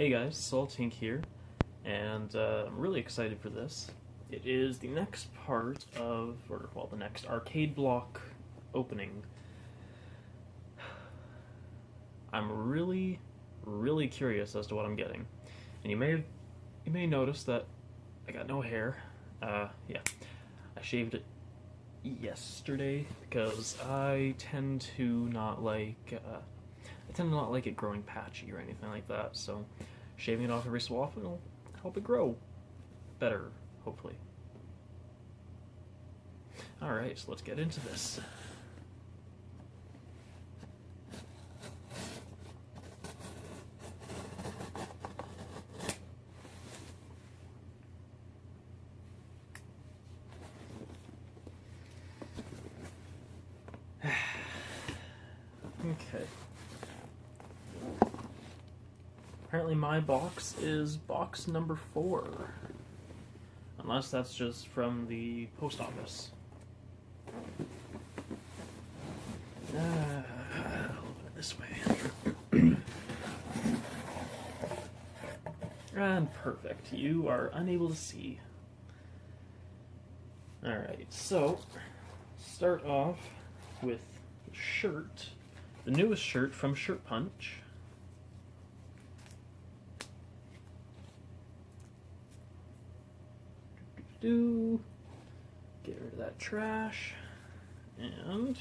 Hey guys, Saltink here, and I'm really excited for this. It is the next part of, the next arcade block opening. I'm really curious as to what I'm getting. And you may notice that I got no hair. Yeah, I shaved it yesterday because I tend to not like it growing patchy or anything like that, so shaving it off every so often will help it grow better, hopefully. Alright, so let's get into this. Okay. Apparently my box is box number 4. Unless that's just from the post office. I'll open it this way. And perfect. You are unable to see. Alright, so start off with the shirt. The newest shirt from Shirt Punch. Get rid of that trash. And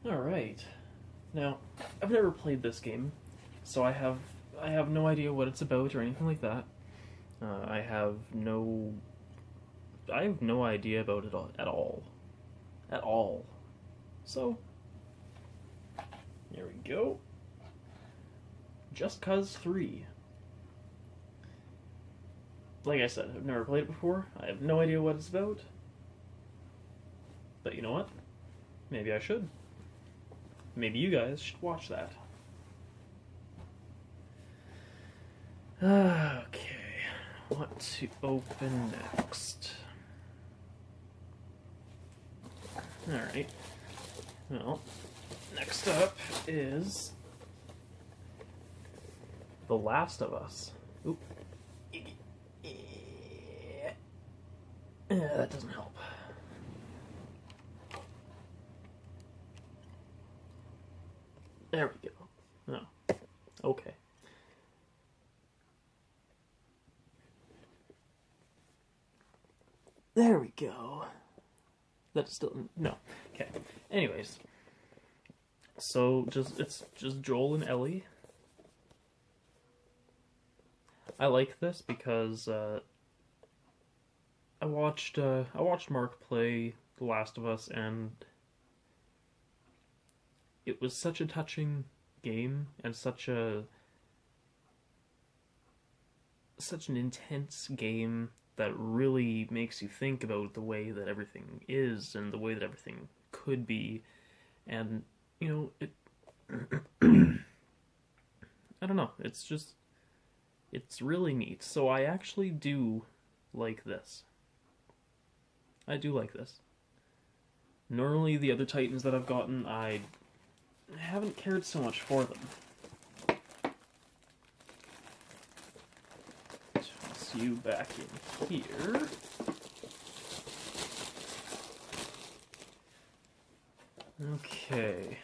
alright. Now, I've never played this game, so I have no idea what it's about or anything like that. I have no idea about it at all. So, here we go. Just Cause 3. Like I said, I've never played it before. I have no idea what it's about. But you know what? Maybe I should. Maybe you guys should watch that. Okay, what to open next? Alright. Well, next up is The Last of Us. Oop. Yeah, that doesn't help. There we go. Oh, okay. There we go. That's still no. Okay. Anyways, so it's just Joel and Ellie. I like this because I watched Mark play The Last of Us, and it was such a touching game and such an intense game that really makes you think about the way that everything is and the way that everything could be. And you know, it I don't know, it's really neat. So I actually do like this. I do like this. Normally the other Titans that I've gotten, I haven't cared so much for them. Toss you back in here. Okay.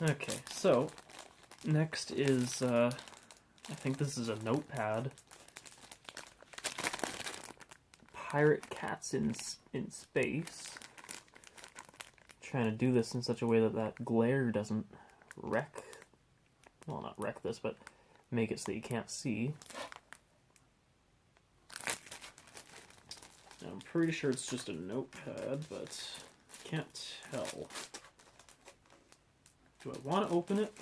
Okay, so next is I think this is a notepad. Pirate Cats in Space. Trying to do this in such a way that that glare doesn't wreck, well, not wreck this, but make it so that you can't see. Now, I'm pretty sure it's just a notepad, but can't tell. Do I want to open it?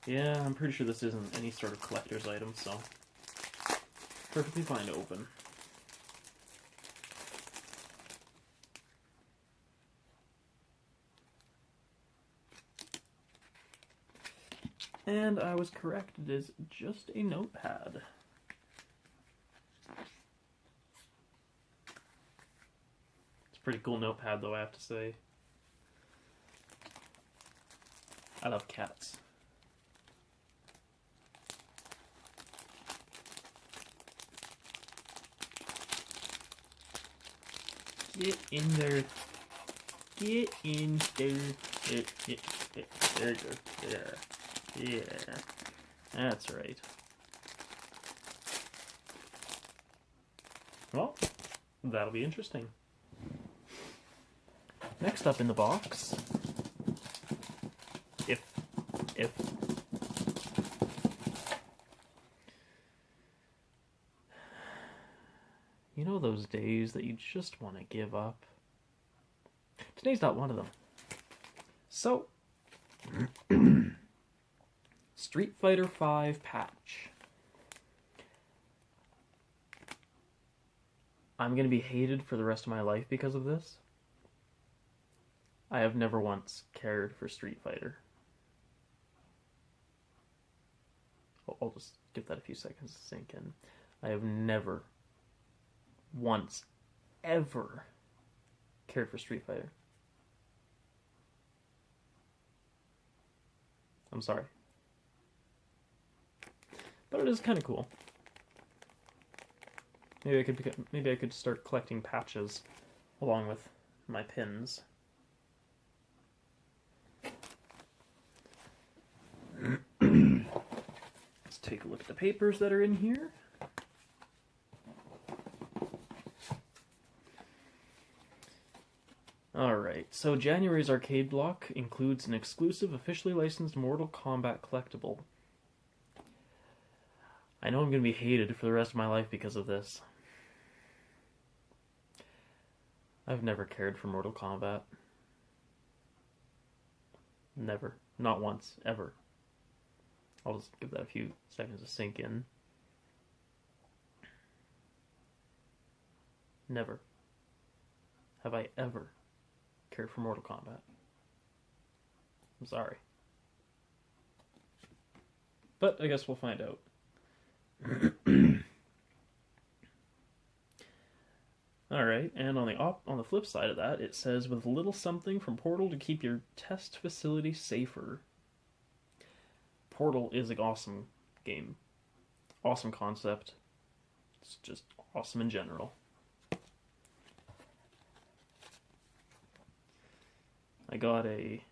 Yeah, I'm pretty sure this isn't any sort of collector's item, so perfectly fine to open. And I was correct, it is just a notepad. It's a pretty cool notepad though, I have to say. I love cats. Get in there. Get in there. There you go. There. Yeah. That's right. Well, that'll be interesting. Next up in the box, if you know those days that you just want to give up? Today's not one of them. So, Street Fighter V patch. I'm going to be hated for the rest of my life because of this. I have never once cared for Street Fighter. I'll just give that a few seconds to sink in. I have never once ever cared for Street Fighter. I'm sorry. But it is kind of cool. Maybe I could start collecting patches along with my pins. Let's take a look at the papers that are in here. Alright, so January's arcade block includes an exclusive, officially licensed Mortal Kombat collectible. I know I'm going to be hated for the rest of my life because of this. I've never cared for Mortal Kombat. Never. Not once. Ever. I'll just give that a few seconds to sink in. Never have I ever cared for Mortal Kombat. I'm sorry. But I guess we'll find out. Alright, and on the flip side of that, it says, with a little something from Portal to keep your test facility safer. Portal is an awesome game. Awesome concept. It's just awesome in general. I got a...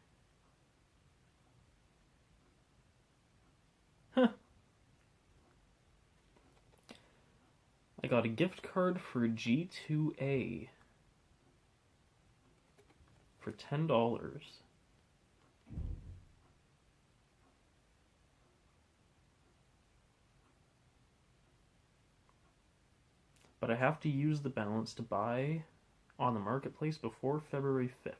I got a gift card for G2A for $10. But I have to use the balance to buy on the marketplace before February 5th.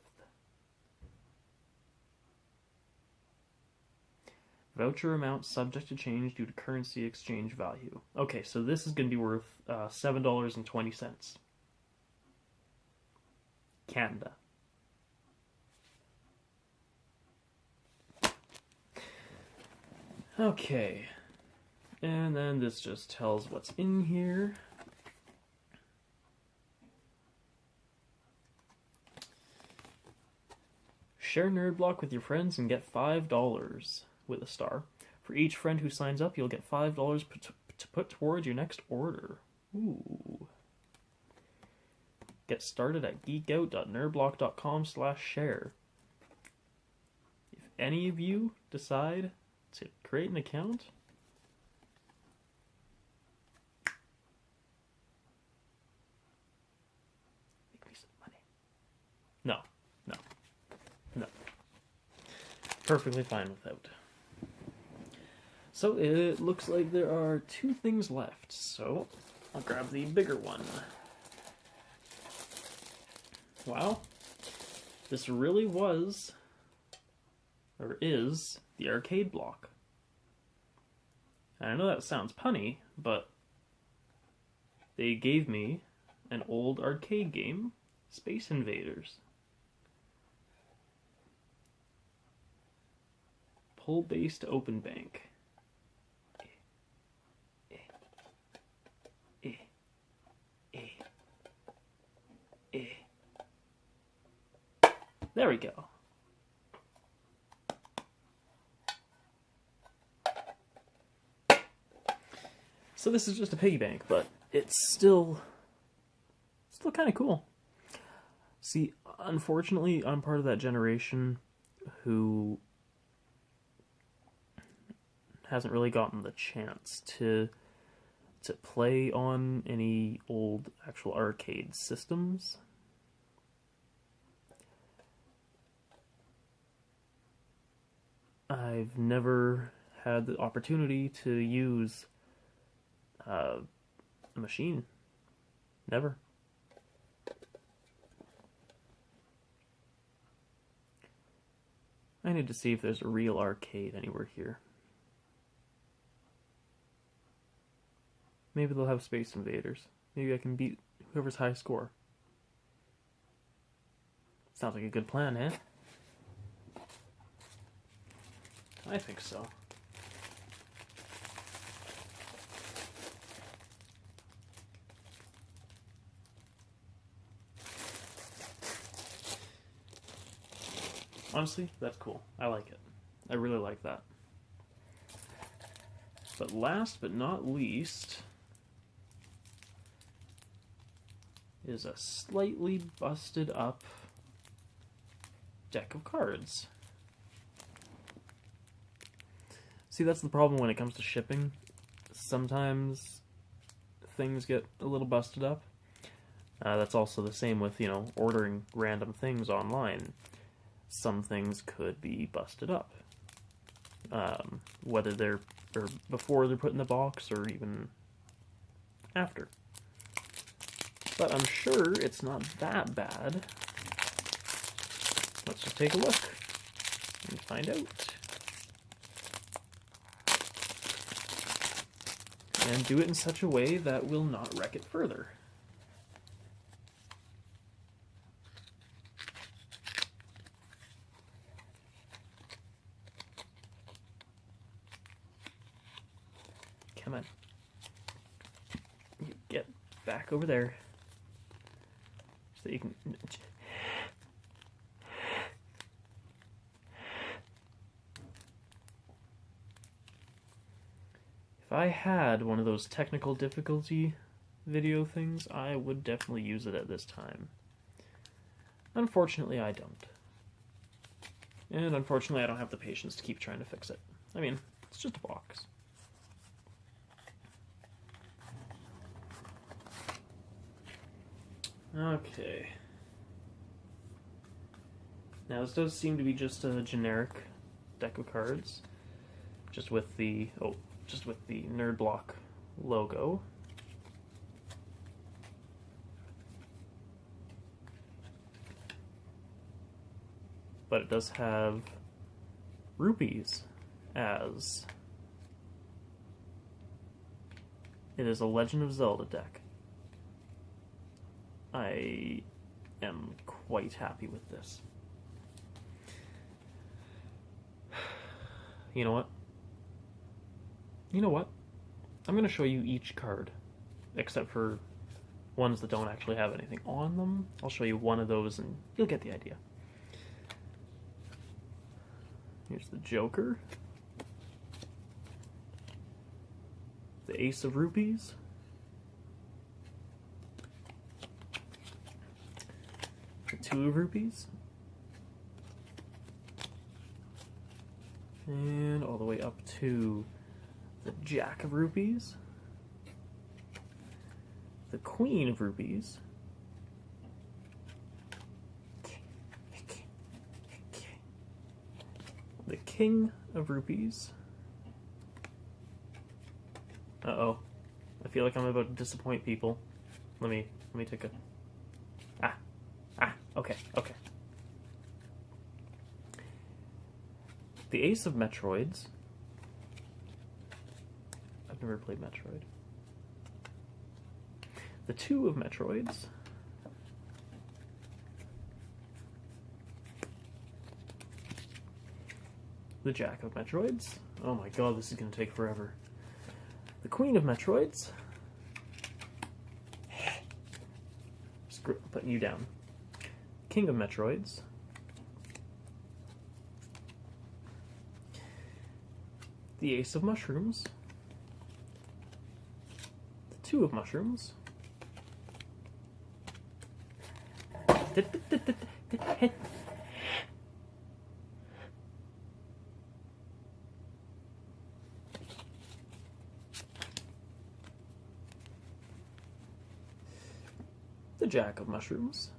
Voucher amount subject to change due to currency exchange value. Okay, so this is going to be worth $7.20. Canada. Okay. And then this just tells what's in here. Share NerdBlock with your friends and get $5 with a star. For each friend who signs up, you'll get $5 to put towards your next order. Ooh. Get started at geekout.nerdblock.com/share. If any of you decide to create an account, make me some money. No. Perfectly fine without. So it looks like there are 2 things left, so I'll grab the bigger one. Wow, this really was, or is, the arcade block. And I know that sounds punny, but they gave me an old arcade game, Space Invaders. Pull-based open bank. There we go. So this is just a piggy bank, but it's still kind of cool. See, unfortunately, I'm part of that generation who hasn't really gotten the chance to play on any old actual arcade systems. I've never had the opportunity to use a machine. Never. I need to see if there's a real arcade anywhere here. Maybe they'll have Space Invaders. Maybe I can beat whoever's high score. Sounds like a good plan, eh? I think so. Honestly, that's cool. I like it. I really like that. But last but not least is a slightly busted up deck of cards. See, that's the problem when it comes to shipping. Sometimes things get a little busted up. That's also the same with, ordering random things online. Some things could be busted up. Whether they're before they're put in the box or even after. But I'm sure it's not that bad. Let's just take a look and find out. And do it in such a way that will not wreck it further. Come on. Get back over there. So you can... If I had one of those technical difficulty video things, I would definitely use it at this time. Unfortunately, I don't. And unfortunately, I don't have the patience to keep trying to fix it. I mean, it's just a box. Okay. Now this does seem to be just a generic deck of cards, just with the NerdBlock logo. But it does have rupees as it is a Legend of Zelda deck. I am quite happy with this. You know what? I'm going to show you each card, except for ones that don't actually have anything on them. I'll show you one of those and you'll get the idea. Here's the Joker. The Ace of Rupees. The Two of Rupees. And all the way up to the Jack of Rupees, the Queen of Rupees, the King of Rupees. Uh-oh. I feel like I'm about to disappoint people. Let me take a... Okay. The Ace of Metroids. I've never played Metroid. The Two of Metroids. the Jack of Metroids. Oh my god, this is going to take forever. The Queen of Metroids. Putting you down. King of Metroids. The Ace of Mushrooms. The Two of Mushrooms. The Jack of Mushrooms.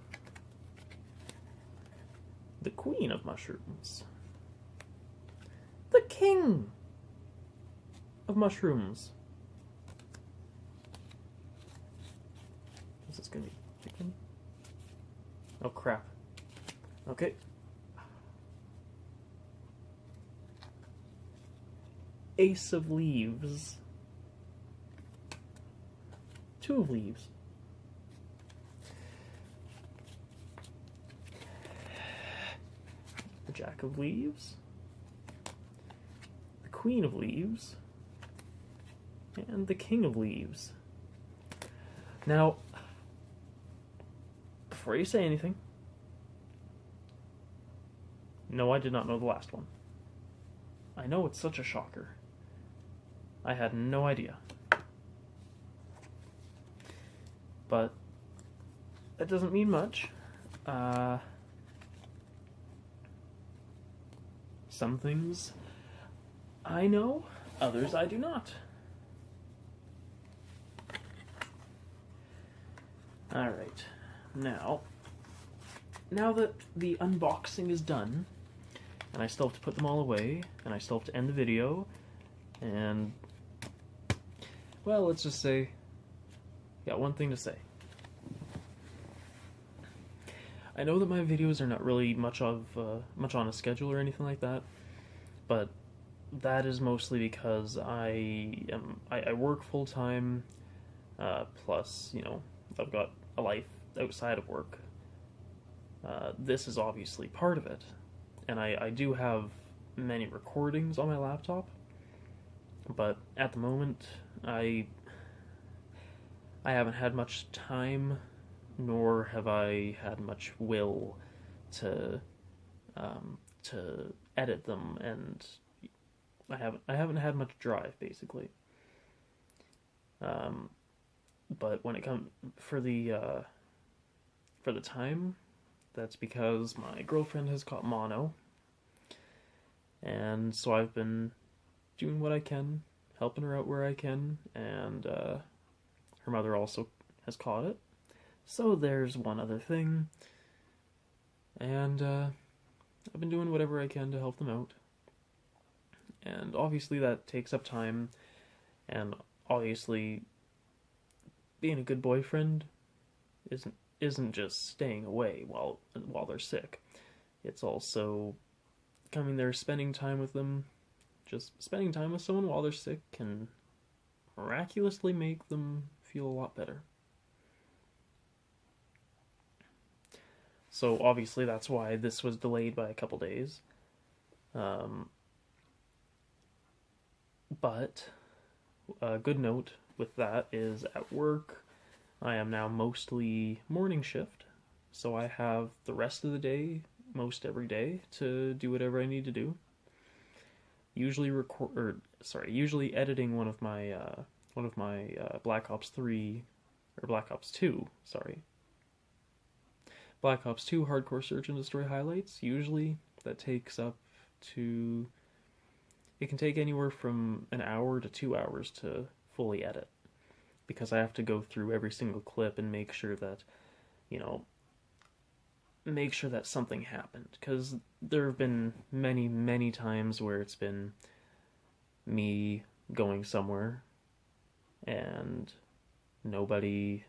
The Queen of Mushrooms. The King of Mushrooms. Is this gonna be chicken? Oh crap. Okay. Ace of Leaves. Two of Leaves. The Jack of Leaves. The Queen of Leaves. And the King of Leaves. Now, before you say anything, no, I did not know the last one. I know it's such a shocker. I had no idea. But that doesn't mean much. Some things I know, others I do not. Alright, now that the unboxing is done, and I still have to put them all away, and I still have to end the video, and, well, let's just say, got one thing to say. I know that my videos are not really much on a schedule or anything like that, but that is mostly because I work full-time, plus, you know, I've got a life outside of work. This is obviously part of it, and I do have many recordings on my laptop, but at the moment I haven't had much time, nor have I had much will to edit them, and I haven't had much drive, basically. But when it comes for the time, that's because my girlfriend has caught mono, and so I've been doing what I can, helping her out where I can, and her mother also has caught it. So there's one other thing, and I've been doing whatever I can to help them out. And obviously that takes up time, and obviously being a good boyfriend isn't just staying away while they're sick. It's also coming there, spending time with them. Just spending time with someone while they're sick can miraculously make them feel a lot better. So obviously that's why this was delayed by a couple days. But a good note with that is at work, I am now mostly morning shift, so I have the rest of the day, most every day, to do whatever I need to do. Usually editing one of my Black Ops 3 or Black Ops 2, Black Ops 2 hardcore search and destroy highlights. Usually that takes up to, it can take anywhere from an hour to 2 hours to fully edit, because I have to go through every single clip and make sure that, something happened, because there have been many, many times where it's been me going somewhere and nobody,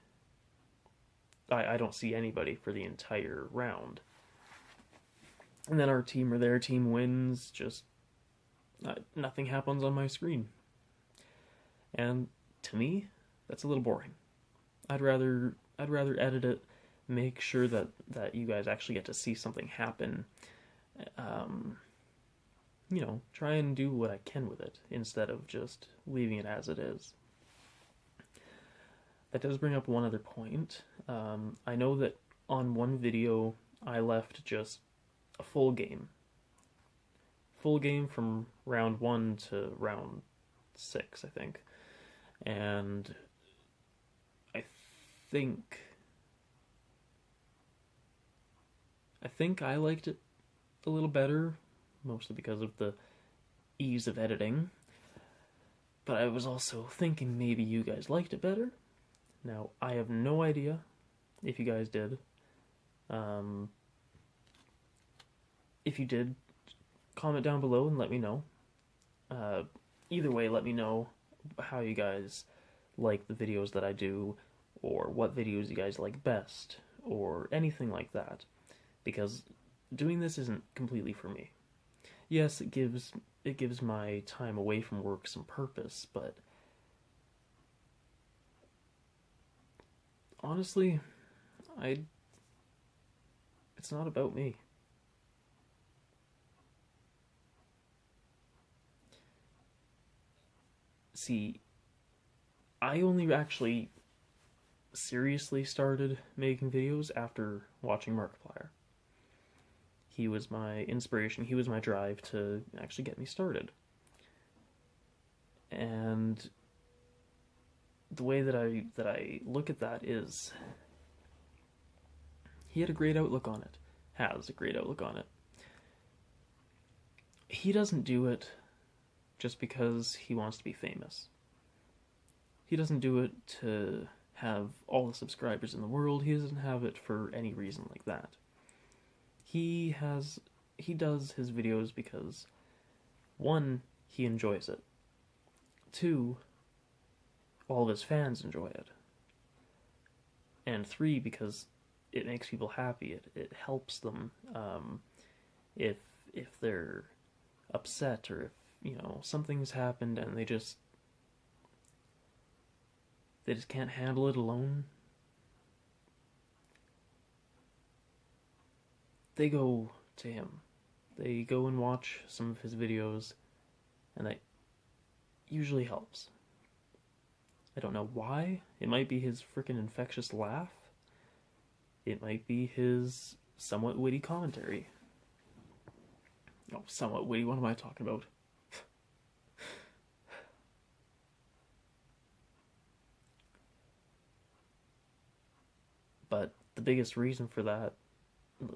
I don't see anybody for the entire round, and then our team or their team wins, just nothing happens on my screen. And to me, that's a little boring. I'd rather edit it, make sure that you guys actually get to see something happen, try and do what I can with it instead of just leaving it as it is. That does bring up one other point. I know that on one video I left just a full game. Full game from round 1 to round 6, I think. And I think I liked it a little better, mostly because of the ease of editing. But I was also thinking maybe you guys liked it better. Now, I have no idea if you guys did. If you did, comment down below and let me know. Either way, let me know how you guys like the videos that I do, or what videos you guys like best, or anything like that. Because doing this isn't completely for me. Yes, it gives my time away from work some purpose, but honestly, it's not about me. See, I only actually seriously started making videos after watching Markiplier. He was my inspiration, he was my drive to actually get me started. And the way that I look at that is, he had a great outlook on it. Has a great outlook on it. He doesn't do it just because he wants to be famous. He doesn't do it to have all the subscribers in the world. He doesn't have it for any reason like that. He does his videos because, 1, he enjoys it. 2, all of his fans enjoy it. And 3, because it makes people happy. It helps them. If they're upset, or if something's happened and they just can't handle it alone, they go to him. They go and watch some of his videos, and that usually helps. I don't know why. It might be his freaking infectious laugh. It might be his somewhat witty commentary. Oh, somewhat witty, what am I talking about? But the biggest reason for that,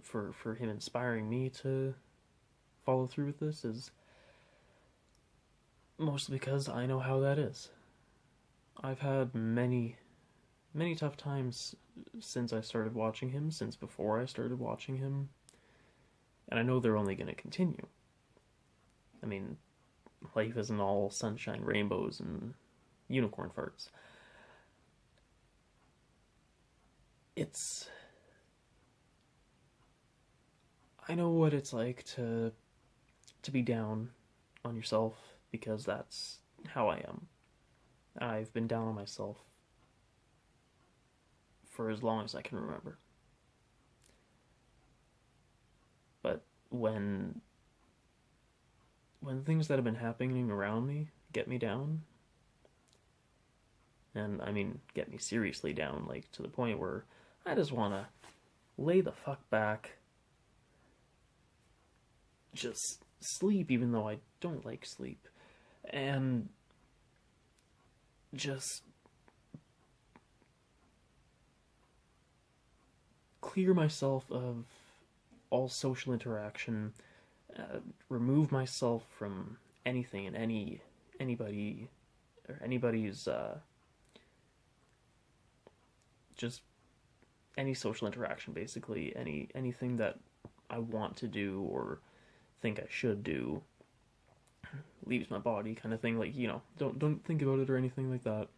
for him inspiring me to follow through with this, is mostly because I know how that is. I've had many tough times since I started watching him, since before I started watching him, and I know they're only going to continue. I mean, life isn't all sunshine, rainbows, and unicorn farts. I know what it's like to be down on yourself, because that's how I am. I've been down on myself for as long as I can remember. But when things that have been happening around me get me down, and I mean get me seriously down, like to the point where I just want to lay the fuck back, just sleep even though I don't like sleep, and just clear myself of all social interaction, remove myself from anything and anybody or anybody's just any social interaction, basically. Anything that I want to do or think I should do leaves my body, kind of thing. Like, don't think about it or anything like that.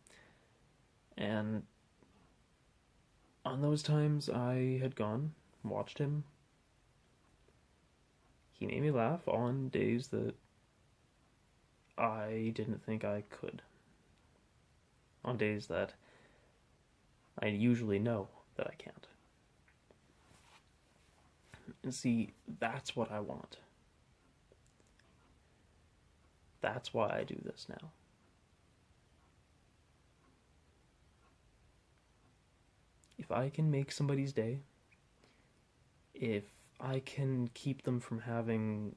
And on those times I had gone, watched him. He made me laugh on days that I didn't think I could. On days that I usually know that I can't. And see, that's what I want. That's why I do this now. If I can make somebody's day, if I can keep them from having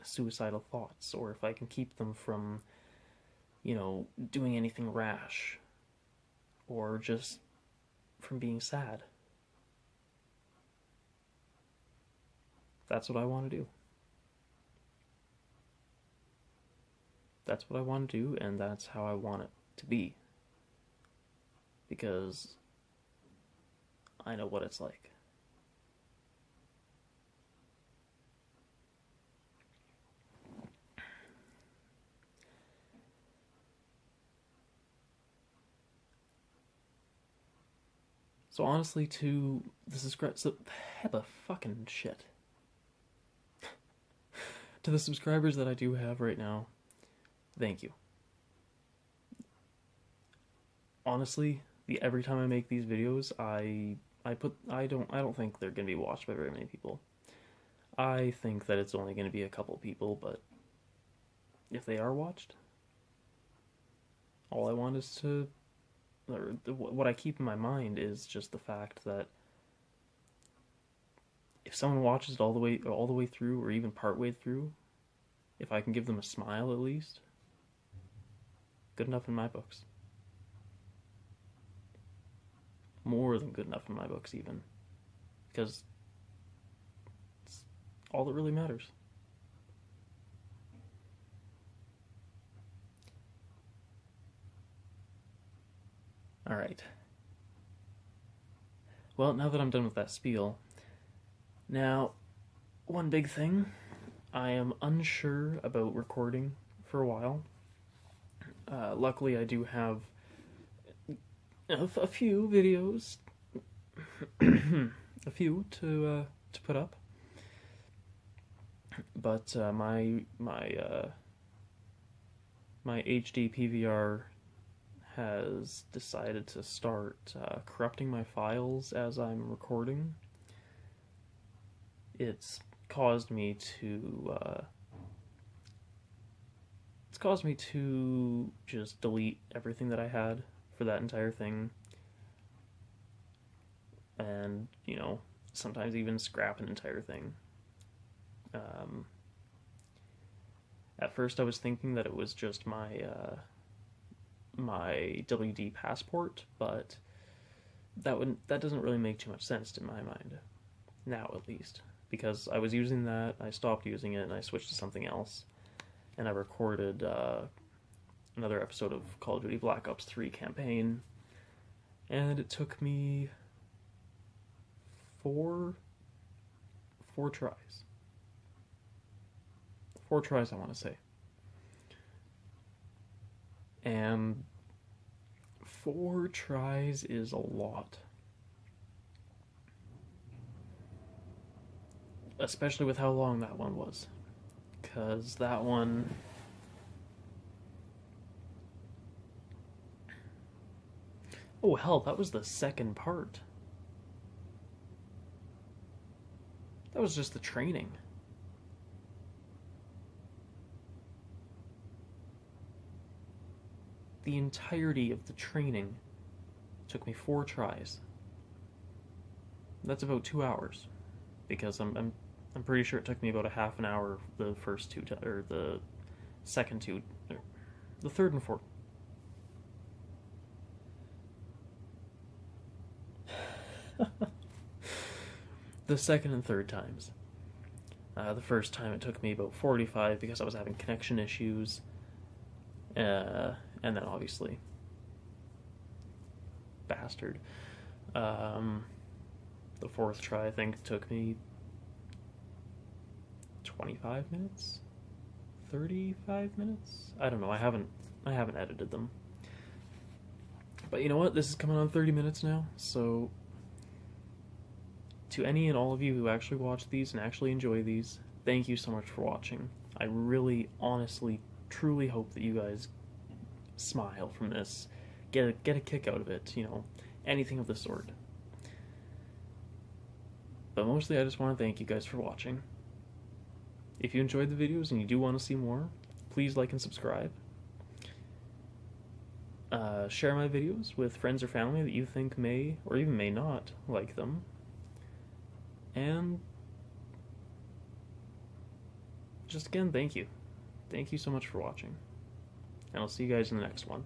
suicidal thoughts, or if I can keep them from, doing anything rash, or just from being sad, that's what I want to do. That's what I want to do, and that's how I want it to be. Because I know what it's like. So honestly, to the subscribers, the fucking shit. To the subscribers that I do have right now, thank you. Honestly, every time I make these videos, I don't think they're gonna be watched by very many people. I think that it's only gonna be a couple people, but if they are watched, all I want is to, or what I keep in my mind is just the fact that if someone watches it all the way through, or even part way through, if I can give them a smile at least, good enough in my books. More than good enough in my books, even. Because it's all that really matters. Alright. Well, now that I'm done with that spiel, now, one big thing, I am unsure about recording for a while. Luckily, I do have a few videos, a few to put up, but my HD PVR has decided to start corrupting my files as I'm recording. It's caused me to just delete everything that I had for that entire thing, and sometimes even scrap an entire thing. At first I was thinking that it was just my WD passport, but that doesn't really make too much sense in my mind now, at least, because I was using that, I stopped using it, and I switched to something else, and I recorded another episode of Call of Duty Black Ops 3 campaign, and it took me four tries. 4 tries, I want to say. And 4 tries is a lot. Especially with how long that one was. Because that one... Oh, hell, that was the second part. That was just the training. The entirety of the training took me 4 tries. That's about 2 hours, because I'm pretty sure it took me about a half an hour the first 2 or the second 2, or the third and fourth. The second and third times. The first time it took me about 45 because I was having connection issues. And then obviously, bastard. The fourth try, I think, took me 25 minutes? 35 minutes? I don't know, I haven't edited them. But you know what? This is coming on 30 minutes now, so to any and all of you who actually watch these and actually enjoy these, thank you so much for watching. I really, honestly, truly hope that you guys smile from this, get a kick out of it, anything of the sort. But mostly I just want to thank you guys for watching. If you enjoyed the videos and you do want to see more, please like and subscribe. Share my videos with friends or family that you think may, or even may not, like them. And just again, thank you. Thank you so much for watching. And I'll see you guys in the next one.